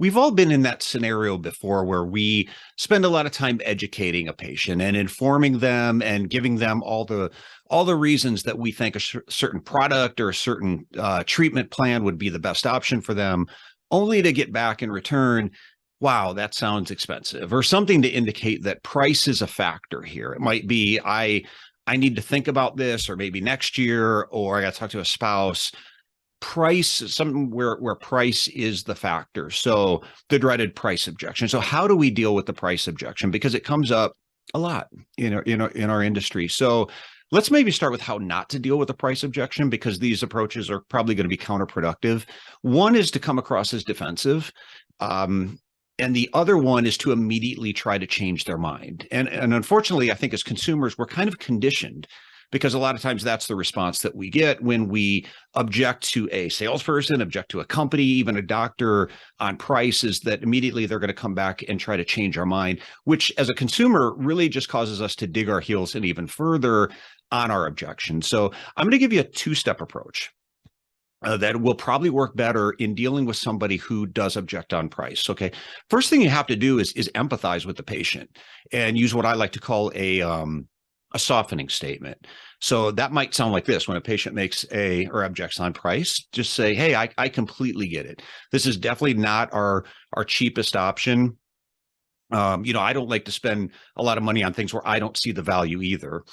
We've all been in that scenario before where we spend a lot of time educating a patient and informing them and giving them all the reasons that we think a certain product or a certain treatment plan would be the best option for them, only to get back in return, wow, that sounds expensive, or something to indicate that price is a factor here. It might be I need to think about this, or maybe next year, or I got to talk to a spouse. Price, something where price is the factor. So the dreaded price objection. So how do we deal with the price objection? Because it comes up a lot in our industry. So let's maybe start with how not to deal with the price objection, because these approaches are probably going to be counterproductive. One is to come across as defensive. And the other one is to immediately try to change their mind. And unfortunately, I think as consumers, we're kind of conditioned, because a lot of times that's the response that we get when we object to a salesperson, object to a company, even a doctor on price, is that immediately they're going to come back and try to change our mind, which as a consumer really just causes us to dig our heels in even further on our objection. So I'm going to give you a two-step approach that will probably work better in dealing with somebody who does object on price. Okay. First thing you have to do is empathize with the patient and use what I like to call a softening statement. So that might sound like this: when a patient makes or objects on price, just say, hey, I completely get it. This is definitely not our cheapest option. I don't like to spend a lot of money on things where I don't see the value either.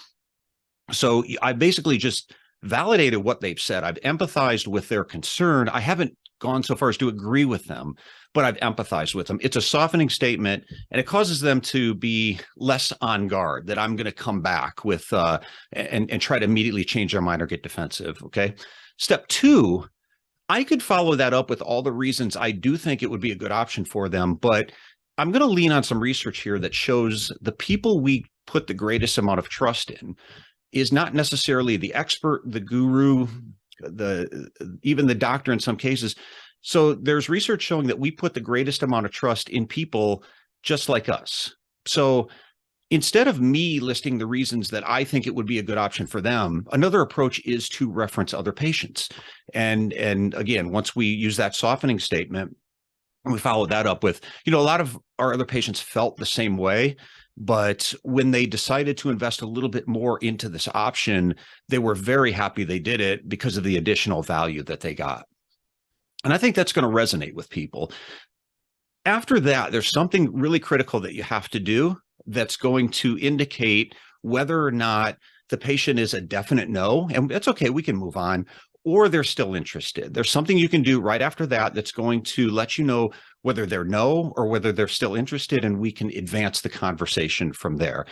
So I basically just validated what they've said. I've empathized with their concern. I haven't gone so far as to agree with them, but I've empathized with them. It's a softening statement, and it causes them to be less on guard that I'm going to come back with and try to immediately change their mind or get defensive. Okay. Step two, I could follow that up with all the reasons I do think it would be a good option for them, but I'm going to lean on some research here that shows the people we put the greatest amount of trust in is not necessarily the expert, the guru, even the doctor in some cases. So there's research showing that we put the greatest amount of trust in people just like us. So instead of me listing the reasons that I think it would be a good option for them, another approach is to reference other patients. And again, once we use that softening statement, we follow that up with, a lot of our other patients felt the same way. But when they decided to invest a little bit more into this option, they were very happy they did it because of the additional value that they got. And I think that's going to resonate with people. After that, there's something really critical that you have to do that's going to indicate whether or not the patient is a definite no, and that's okay, we can move on, or they're still interested. There's something you can do right after that that's going to let you know whether they're no or whether they're still interested, and we can advance the conversation from there.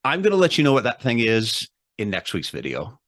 I'm going to let you know what that thing is in next week's video.